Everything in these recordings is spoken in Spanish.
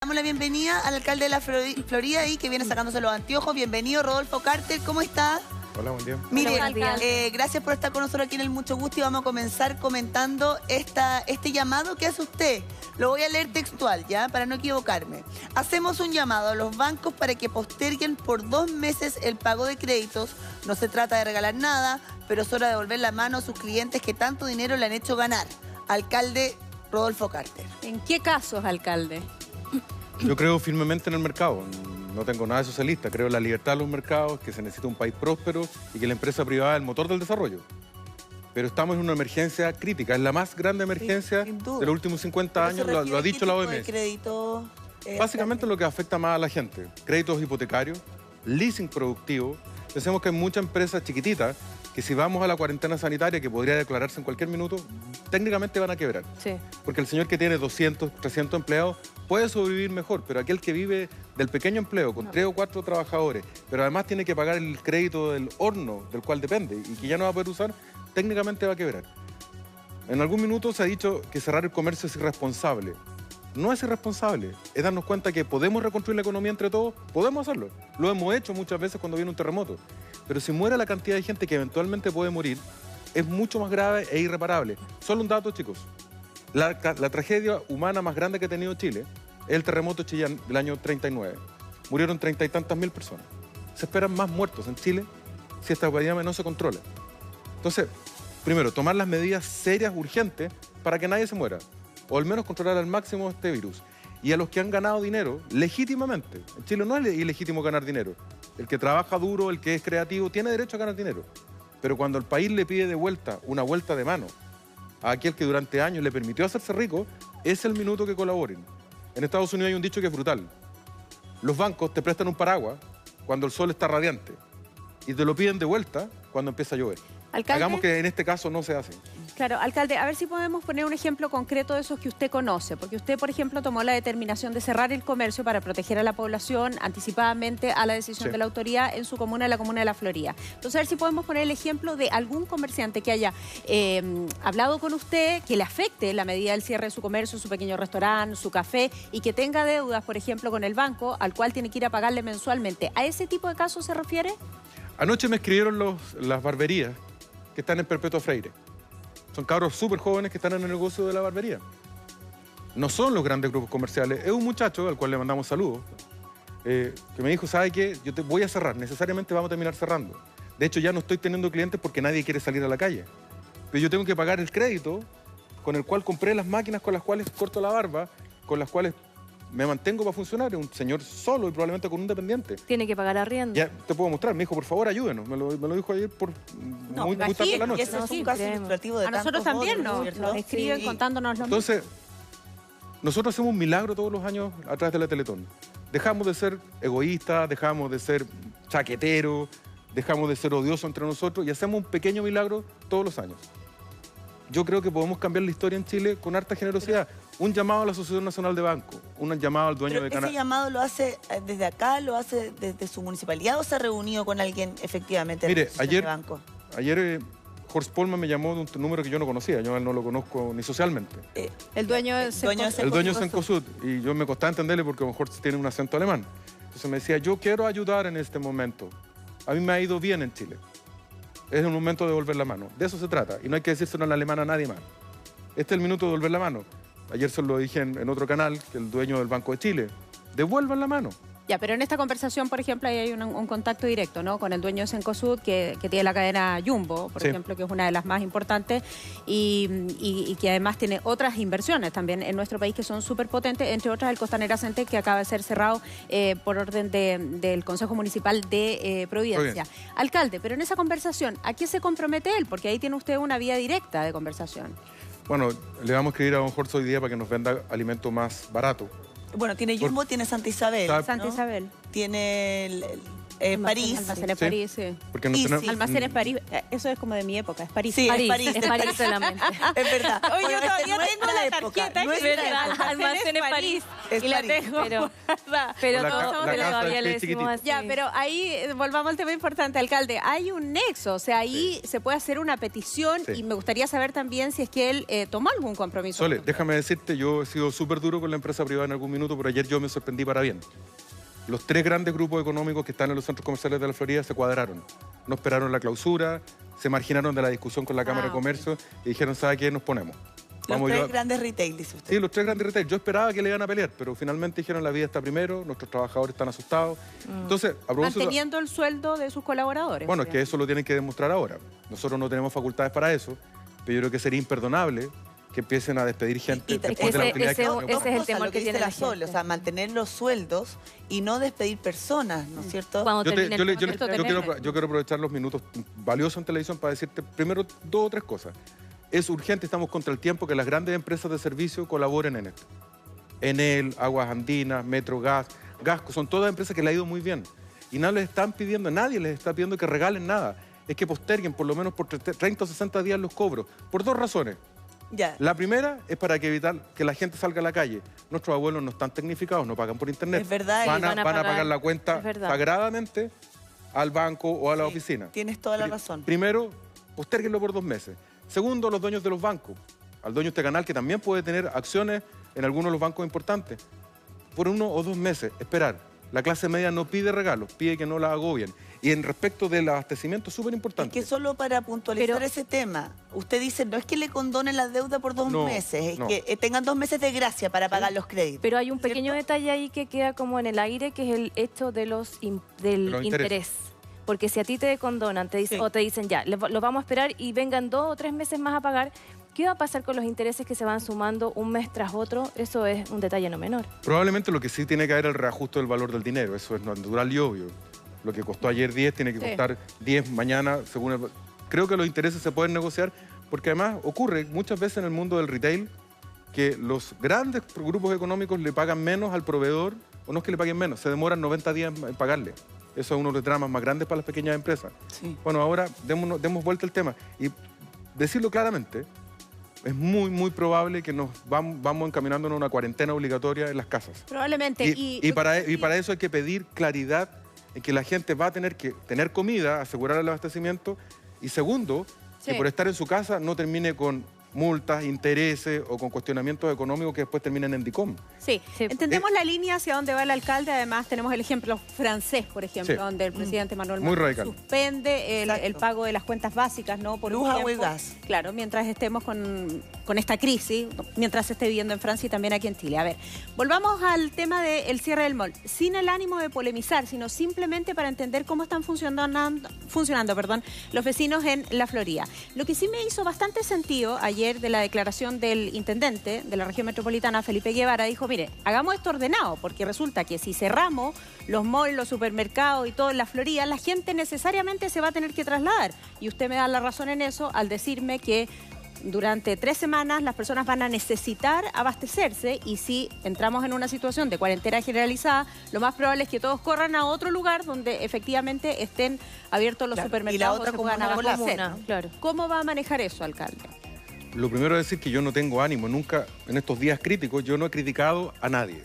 Damos la bienvenida al alcalde de la Florida y que viene sacándose los anteojos. Bienvenido, Rodolfo Carter. ¿Cómo está? Hola, buen día. Mire, Hola, gracias por estar con nosotros aquí en El Mucho Gusto y vamos a comenzar comentando este llamado que hace usted. Lo voy a leer textual, ¿ya? Para no equivocarme. Hacemos un llamado a los bancos para que posterguen por 2 meses el pago de créditos. No se trata de regalar nada, pero es hora de devolver la mano a sus clientes que tanto dinero le han hecho ganar. Alcalde Rodolfo Carter. ¿En qué casos, alcalde? Yo creo firmemente en el mercado. No tengo nada de socialista. Creo en la libertad de los mercados, que se necesita un país próspero y que la empresa privada es el motor del desarrollo. Pero estamos en una emergencia crítica. Es la más grande emergencia de los últimos 50 años, lo ha dicho la OMS. Crédito, Básicamente lo que afecta más a la gente. Créditos hipotecarios, leasing productivo. Pensemos que hay muchas empresas chiquititas que si vamos a la cuarentena sanitaria, que podría declararse en cualquier minuto, técnicamente van a quebrar. Sí. Porque el señor que tiene 200, 300 empleados puede sobrevivir mejor, pero aquel que vive del pequeño empleo con 3 o 4 trabajadores, pero además tiene que pagar el crédito del horno del cual depende y que ya no va a poder usar, técnicamente va a quebrar. En algún minuto se ha dicho que cerrar el comercio es irresponsable. No es irresponsable, es darnos cuenta que podemos reconstruir la economía entre todos, podemos hacerlo. Lo hemos hecho muchas veces cuando viene un terremoto. Pero si muere la cantidad de gente que eventualmente puede morir, es mucho más grave e irreparable. Solo un dato, chicos. La tragedia humana más grande que ha tenido Chile es el terremoto de Chillán del año 39. Murieron 30 y tantas mil personas. Se esperan más muertos en Chile si esta epidemia no se controla. Entonces, primero, tomar las medidas serias, urgentes, para que nadie se muera. O al menos controlar al máximo este virus. Y a los que han ganado dinero, legítimamente. En Chile no es ilegítimo ganar dinero. El que trabaja duro, el que es creativo, tiene derecho a ganar dinero. Pero cuando el país le pide de vuelta una vuelta de mano a aquel que durante años le permitió hacerse rico, es el minuto que colaboren. En Estados Unidos hay un dicho que es brutal. Los bancos te prestan un paraguas cuando el sol está radiante y te lo piden de vuelta cuando empieza a llover. ¿Alcalde? Hagamos que en este caso no se hace. Claro, alcalde, a ver si podemos poner un ejemplo concreto de esos que usted conoce, porque usted, por ejemplo, tomó la determinación de cerrar el comercio para proteger a la población anticipadamente a la decisión de la autoridad en su comuna, la comuna de La Florida. Entonces, a ver si podemos poner el ejemplo de algún comerciante que haya hablado con usted, que le afecte la medida del cierre de su comercio, su pequeño restaurante, su café, y que tenga deudas, por ejemplo, con el banco, al cual tiene que ir a pagarle mensualmente. ¿A ese tipo de casos se refiere? Anoche me escribieron las barberías que están en Perpetuo Freire. Son cabros súper jóvenes que están en el negocio de la barbería. No son los grandes grupos comerciales. Es un muchacho al cual le mandamos saludos, que me dijo, ¿sabe qué? Yo te voy a cerrar, necesariamente vamos a terminar cerrando. De hecho, ya no estoy teniendo clientes porque nadie quiere salir a la calle. Pero yo tengo que pagar el crédito con el cual compré las máquinas con las cuales corto la barba, con las cuales me mantengo para funcionar. Es un señor solo y probablemente con un dependiente. Tiene que pagar arriendo. Ya te puedo mostrar. Me dijo, por favor, ayúdenos. Me lo dijo ayer por muy tarde en la noche. Ese es un caso ilustrativo de a nosotros también otros, nos escriben contándonos lo mismo. Entonces, nosotros hacemos un milagro todos los años a través de la Teletón. Dejamos de ser egoístas, dejamos de ser chaqueteros, dejamos de ser odiosos entre nosotros y hacemos un pequeño milagro todos los años. Yo creo que podemos cambiar la historia en Chile con harta generosidad. Un llamado a la Asociación Nacional de Bancos, un llamado al dueño de Canal. ¿Ese llamado lo hace desde acá, lo hace desde su municipalidad o se ha reunido con alguien efectivamente de la Asociación de Banco? Ayer Horst Polman me llamó de un número que yo no conocía, yo no lo conozco ni socialmente. El dueño de Cencosud. Y yo me costaba entenderle porque Horst tiene un acento alemán. Entonces me decía, yo quiero ayudar en este momento. A mí me ha ido bien en Chile. Es el momento de devolver la mano. De eso se trata. Y no hay que decírselo en alemán a nadie más. Este es el minuto de devolver la mano. Ayer se lo dije en otro canal, que el dueño del Banco de Chile. Devuelvan la mano. Ya, pero en esta conversación, por ejemplo, ahí hay un contacto directo, ¿no? Con el dueño de Cencosud, que tiene la cadena Jumbo, por ejemplo, que es una de las más importantes, y que además tiene otras inversiones también en nuestro país que son súper potentes, entre otras el Costanera Center, que acaba de ser cerrado por orden del Consejo Municipal de Providencia. Alcalde, pero en esa conversación, ¿a qué se compromete él? Porque ahí tiene usted una vía directa de conversación. Bueno, le vamos a escribir a don Horst hoy día para que nos venda alimento más barato. Bueno, tiene Jumbo, tiene Santa Isabel. Santa Isabel. Tiene París. Almacenes Sí. París, sí. Porque no Y tenemos... sí. Almacenes París, eso es como de mi época, es París. Sí, París, es París. solamente. Es verdad. Oye, yo Bueno, esta todavía no es tengo la la época, tarjeta no es que la dice época. Almacenes París. Es y la París. tengo Pero- guardada. Pero La todos ca- somos la de casa todavía es le decimos chiquitita. así. Ya, pero ahí volvamos al tema importante, alcalde. Hay un nexo, o sea, ahí se puede hacer una petición Sí. y me gustaría saber también si es que él tomó algún compromiso. Sole, con usted. déjame decirte, yo he sido súper duro con la empresa privada en algún minuto, pero ayer yo me sorprendí para bien. Los 3 grandes grupos económicos que están en los centros comerciales de la Florida se cuadraron. No esperaron la clausura, se marginaron de la discusión con la Cámara de ok. Comercio y dijeron, ¿sabe qué? Nos ponemos. Los Vamos tres yo- grandes retail, dice usted. Sí, los 3 grandes retail. Yo esperaba que le iban a pelear, pero finalmente dijeron la vida está primero, nuestros trabajadores están asustados. Entonces, a propósito... Manteniendo el sueldo de sus colaboradores. Bueno, es o que sea. eso lo tienen que demostrar ahora. Nosotros no tenemos facultades para eso, pero yo creo que sería imperdonable que empiecen a despedir gente después de la ese- utilidad que ese- hacen. ese es el Cosas, temor lo que dice tiene la Sole, gente. o sea, mantener los sueldos y no despedir personas, ¿no es cierto? Cuando Yo, te- termine yo le- el yo le- contrato, yo quiero, termine. yo quiero aprovechar los minutos valiosos en televisión para decirte primero 2 o 3 cosas. Es urgente, estamos contra el tiempo, que las grandes empresas de servicio colaboren en esto. Enel, Aguas Andinas, Metro Gas, Gasco, son todas empresas que le ha ido muy bien. Y nadie les están pidiendo, nadie les está pidiendo que regalen nada. Es que posterguen por lo menos por 30 o 60 días los cobros. Por 2 razones. Ya. La primera es para que evitar que la gente salga a la calle. Nuestros abuelos no están tecnificados, no pagan por internet. Es verdad, Van y a, van a pagar la cuenta es verdad. sagradamente al banco o a la Sí, oficina. Tienes toda la razón. Primero, postérguenlo por 2 meses. Segundo, los dueños de los bancos. Al dueño de este canal, que también puede tener acciones en algunos de los bancos importantes. Por 1 o 2 meses, esperar. La clase media no pide regalos, pide que no la agobien. Y en respecto del abastecimiento, súper Es importante. que solo para puntualizar Pero- ese tema, usted dice, no es que le condonen la deuda por 2 No, meses, es no. que tengan 2 meses de gracia para pagar los créditos. Pero hay un pequeño ¿Cierto? detalle ahí que queda como en el aire, que es el hecho de del los interés. Porque si a ti te condonan Sí. o te dicen ya, lo vamos a esperar y vengan 2 o 3 meses más a pagar, ¿qué va a pasar con los intereses que se van sumando un mes tras otro? Eso es un detalle no menor. Probablemente lo que sí tiene que haber es el reajuste del valor del dinero. Eso es natural y obvio. Lo que costó ayer 10 tiene que Sí. costar 10 mañana, según el... Creo que los intereses se pueden negociar porque además ocurre muchas veces en el mundo del retail que los grandes grupos económicos le pagan menos al proveedor, o no es que le paguen menos, se demoran 90 días en pagarle. Eso es uno de los dramas más grandes para las pequeñas empresas. Sí. Bueno, ahora demos vuelta al tema y decirlo claramente, es muy probable que nos vamos encaminándonos a una cuarentena obligatoria en las casas. Probablemente. Y para eso hay que pedir claridad en que la gente va a tener que tener comida, asegurar el abastecimiento y segundo, Sí. que por estar en su casa no termine con multas, intereses o con cuestionamientos económicos que después terminen en DICOM. Sí, Sí. entendemos la línea hacia dónde va el alcalde. Además, tenemos el ejemplo francés, por ejemplo, Sí. donde el presidente Manuel Muy Macron radical. suspende el Exacto. pago de las cuentas básicas, ¿no? Por Luz, un agua y tiempo. gas. Claro, mientras estemos con esta crisis, mientras se esté viviendo en Francia y también aquí en Chile. A ver, volvamos al tema del cierre del mall. Sin el ánimo de polemizar, sino simplemente para entender cómo están funcionando los vecinos en la Florida. Lo que sí me hizo bastante sentido ayer de la declaración del intendente de la región metropolitana, Felipe Guevara, dijo, mire, hagamos esto ordenado, porque resulta que si cerramos los malls, los supermercados y todo en la Florida, la gente necesariamente se va a tener que trasladar. Y usted me da la razón en eso al decirme que durante 3 semanas las personas van a necesitar abastecerse y si entramos en una situación de cuarentena generalizada, lo más probable es que todos corran a otro lugar donde efectivamente estén abiertos los Claro, supermercados y la otra o se puedan comuna con la abastecer. comuna, claro. ¿Cómo va a manejar eso, alcalde? Lo primero es decir que yo no tengo ánimo, nunca en estos días críticos yo no he criticado a nadie.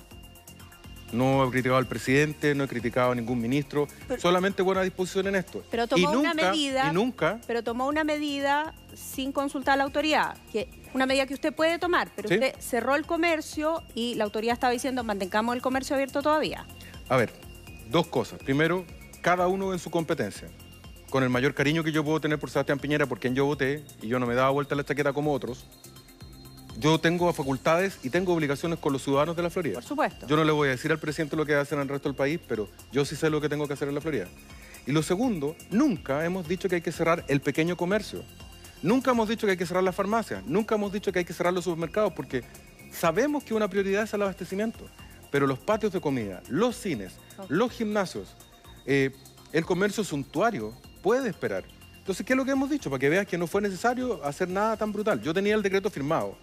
No he criticado al presidente, no he criticado a ningún ministro, solamente buena disposición en esto. Pero tomó una medida. Y nunca, Pero tomó una medida sin consultar a la autoridad, que una medida que usted puede tomar, pero Sí. usted cerró el comercio y la autoridad estaba diciendo mantengamos el comercio abierto todavía. a ver, 2 cosas. Primero, cada uno en su competencia. Con el mayor cariño que yo puedo tener por Sebastián Piñera, por quien yo voté, y yo no me daba vuelta la chaqueta como otros, yo tengo facultades y tengo obligaciones con los ciudadanos de la Florida. Por supuesto. Yo no le voy a decir al presidente lo que hace en el resto del país, pero yo sí sé lo que tengo que hacer en la Florida. Y lo segundo, nunca hemos dicho que hay que cerrar el pequeño comercio. Nunca hemos dicho que hay que cerrar las farmacias. Nunca hemos dicho que hay que cerrar los supermercados, porque sabemos que una prioridad es el abastecimiento. Pero los patios de comida, los cines, los gimnasios, el comercio suntuario puede esperar. Entonces, ¿qué es lo que hemos dicho? Para que veas que no fue necesario hacer nada tan brutal. Yo tenía el decreto firmado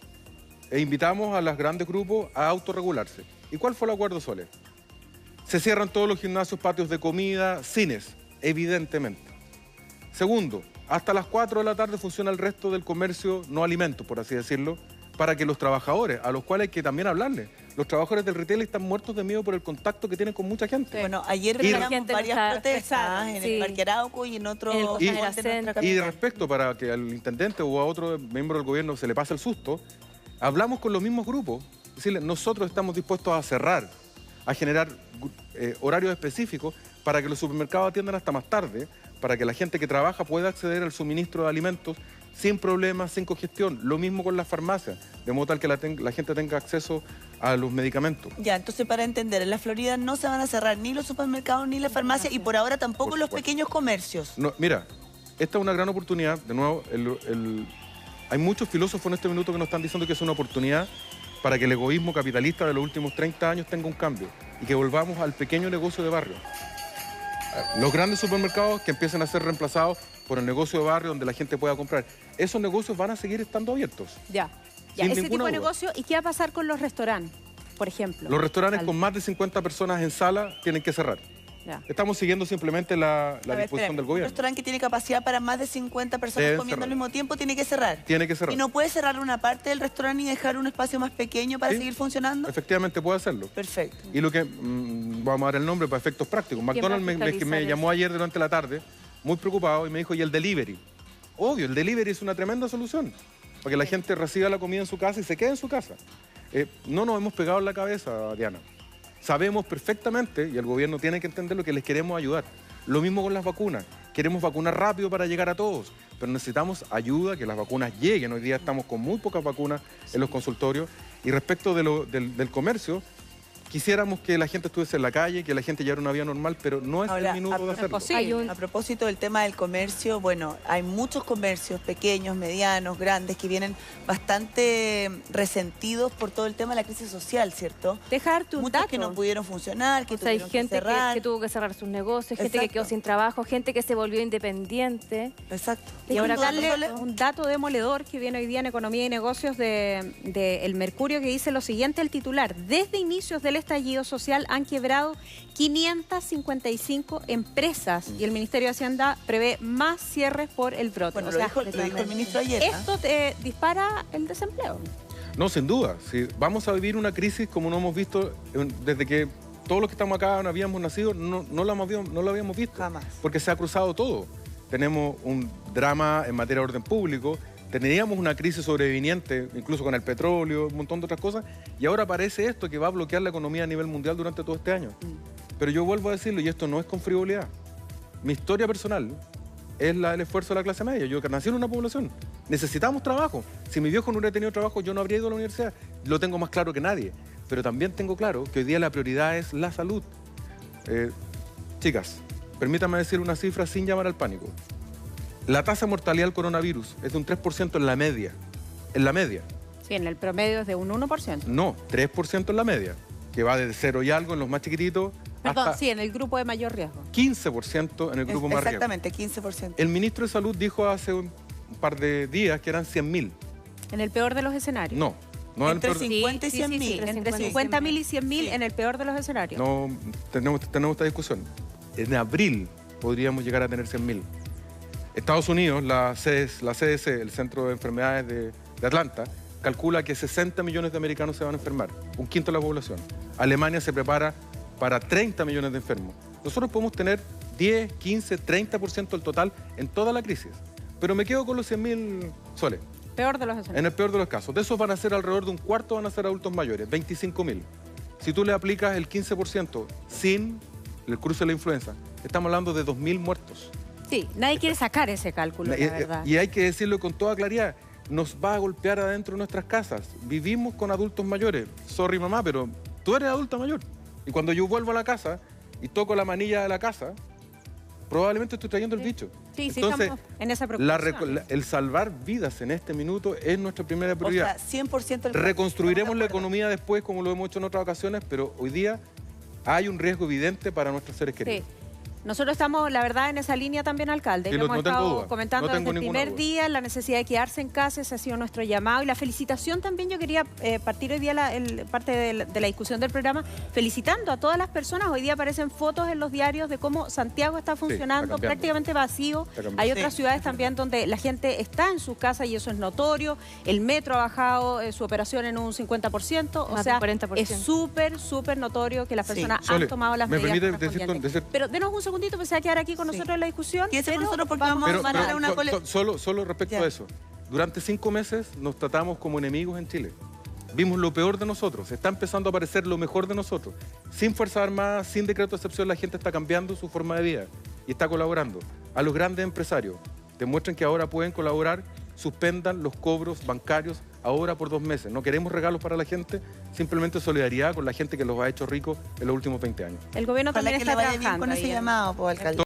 e invitamos a los grandes grupos a autorregularse. ¿Y cuál fue el acuerdo, Sole? Se cierran todos los gimnasios, patios de comida, cines, evidentemente. Segundo, hasta las 4 de la tarde funciona el resto del comercio no alimentos, por así decirlo, para que los trabajadores, a los cuales hay que también hablarles, los trabajadores del retail están muertos de miedo por el contacto que tienen con mucha gente. Bueno, ayer Y veíamos gente varias está protestas en sí. el Parque Arauco y en otros En el lugares de Costanera nuestra Center. Y de capital. respecto, para que al intendente o a otro miembro del gobierno se le pase el susto, hablamos con los mismos grupos, decirles, nosotros estamos dispuestos a cerrar, a generar horarios específicos para que los supermercados atiendan hasta más tarde, para que la gente que trabaja pueda acceder al suministro de alimentos sin problemas, sin congestión. Lo mismo con las farmacias, de modo tal que la gente tenga acceso a los medicamentos. Ya, entonces para entender, en la Florida no se van a cerrar ni los supermercados ni las farmacias y por ahora tampoco Por los supuesto. pequeños comercios. No, mira, esta es una gran oportunidad. De nuevo, hay muchos filósofos en este minuto que nos están diciendo que es una oportunidad para que el egoísmo capitalista de los últimos 30 años tenga un cambio y que volvamos al pequeño negocio de barrio. Los grandes supermercados que empiecen a ser reemplazados por el negocio de barrio donde la gente pueda comprar. Esos negocios van a seguir estando abiertos. Ya. Ya, Sin ese tipo ninguna de duda. negocio. ¿Y qué va a pasar con los restaurantes, por ejemplo? Los restaurantes Al- con más de 50 personas en sala tienen que cerrar. Ya. Estamos siguiendo simplemente la A ver, disposición espérame, del un gobierno. restaurante que tiene capacidad para más de 50 personas Deben comiendo al cerrar. mismo tiempo tiene que cerrar. Tiene que cerrar. ¿Y no puede cerrar una parte del restaurante y dejar un espacio más pequeño para Sí. seguir funcionando? Efectivamente puede hacerlo. Perfecto. Y lo que, vamos a dar el nombre para efectos prácticos. McDonald's va a fiscalizar me llamó eso? ayer durante la tarde, muy preocupado, y me dijo, ¿y el delivery? Obvio, el delivery es una tremenda solución, para que la gente reciba la comida en su casa y se quede en su casa. No nos hemos pegado en la cabeza, Diana. Sabemos perfectamente, y el gobierno tiene que entenderlo, que les queremos ayudar. Lo mismo con las vacunas. Queremos vacunar rápido para llegar a todos, pero necesitamos ayuda, que las vacunas lleguen. Hoy día estamos con muy pocas vacunas en los consultorios. Y respecto del comercio, quisiéramos que la gente estuviese en la calle, que la gente llevara una vida normal, pero no es Ahora, el minuto de hacerlo. Sí. Hay un- A propósito del tema del comercio, bueno, hay muchos comercios pequeños, medianos, grandes, que vienen bastante resentidos por todo el tema de la crisis social, ¿cierto? Dejarte un Muchos dato. que no pudieron funcionar, que O sea, hay tuvieron gente que cerrar. que tuvo que cerrar sus negocios, gente que Exacto. quedó sin trabajo, gente que se volvió independiente. Exacto. Y ahora Déjenme darle un dato demoledor que viene hoy día en Economía y Negocios de El Mercurio, que dice lo siguiente, el titular: desde inicios del estallido social han quebrado 555 empresas y el Ministerio de Hacienda prevé más cierres por el brote. Bueno, O lo sea, dijo el ministro ayer. ¿ah? esto te dispara el desempleo. No, sin duda. Sí, vamos a vivir una crisis como no hemos visto desde que todos los que estamos acá no habíamos nacido, no lo habíamos visto. Jamás. Porque se ha cruzado todo. Tenemos un drama en materia de orden público, teníamos una crisis sobreviniente, incluso con el petróleo, un montón de otras cosas, y ahora aparece esto que va a bloquear la economía a nivel mundial durante todo este año. Pero yo vuelvo a decirlo, y esto no es con frivolidad. Mi historia personal es la del esfuerzo de la clase media. Yo nací en una población. Necesitamos trabajo. Si mi viejo no hubiera tenido trabajo, yo no habría ido a la universidad. Lo tengo más claro que nadie. Pero también tengo claro que hoy día la prioridad es la salud. Chicas, permítanme decir una cifra sin llamar al pánico. La tasa de mortalidad del coronavirus es de un 3% en la media. En la media. Sí, en el promedio es de un 1%. No, 3% en la media. Que va de 0 y algo en los más chiquititos Perdón, hasta sí, en el grupo de mayor riesgo. 15% en el grupo más riesgo. Exactamente, 15%. El ministro de Salud dijo hace un par de días que eran 100.000. En el peor de los escenarios. No, no en el Entre peor- 50 y 100.000. Entre 50.000 y 100.000 en el peor de los escenarios. No, tenemos esta discusión. En abril podríamos llegar a tener 100.000. Estados Unidos, la CDC, el Centro de Enfermedades de Atlanta, calcula que 60 millones de americanos se van a enfermar, un quinto de la población. Alemania se prepara para 30 millones de enfermos. Nosotros podemos tener 10, 15, 30% del total en toda la crisis. Pero me quedo con los 100.000 soles. Peor de los escenarios. En el peor de los casos. De esos van a ser alrededor de un cuarto van a ser adultos mayores, 25.000. Si tú le aplicas el 15% sin el cruce de la influenza, estamos hablando de 2.000 muertos. Sí, nadie quiere sacar ese cálculo, la verdad. Y hay que decirlo con toda claridad, nos va a golpear adentro de nuestras casas. Vivimos con adultos mayores. Sorry mamá, pero tú eres adulta mayor. Y cuando yo vuelvo a la casa y toco la manilla de la casa, probablemente estoy trayendo el bicho. Sí, sí, Entonces, estamos en esa la preocupación. el salvar vidas en este minuto es nuestra primera O prioridad. sea, 100% del Reconstruiremos la Estamos de acuerdo. economía después, como lo hemos hecho en otras ocasiones, pero hoy día hay un riesgo evidente para nuestros seres Sí. queridos. Nosotros estamos, la verdad, en esa línea también, alcalde. Sí, Lo no hemos tengo estado duda. comentando No desde tengo el ninguna primer duda. día la necesidad de quedarse en casa, ese ha sido nuestro llamado. Y la felicitación también, yo quería partir hoy día parte de la discusión del programa, felicitando a todas las personas. Hoy día aparecen fotos en los diarios de cómo Santiago está funcionando cambiando. prácticamente vacío. Está cambiando. Hay Sí. otras ciudades también donde la gente está en sus casas y eso es notorio. El metro ha bajado su operación en un 50%. O Más sea, del 40%. es súper notorio que las Sí. personas Sole, han tomado las ¿me medidas permite correspondientes. decir- Pero denos un segundito, pues se va a quedar aquí con Sí. nosotros en la discusión. Quédese con pero nosotros porque vamos Pero, a mandar una solo respecto Ya. a eso. Durante 5 meses nos tratamos como enemigos en Chile. Vimos lo peor de nosotros. Está empezando a aparecer lo mejor de nosotros. Sin Fuerzas Armadas, sin decreto de excepción, la gente está cambiando su forma de vida y está colaborando. A los grandes empresarios, demuestren que ahora pueden colaborar, suspendan los cobros bancarios ahora por 2 meses. No queremos regalos para la gente, simplemente solidaridad con la gente que los ha hecho ricos en los últimos 20 años. El gobierno Ojalá también que le está vaya bien trabajando con ese ahí en- llamado, pues, alcalde.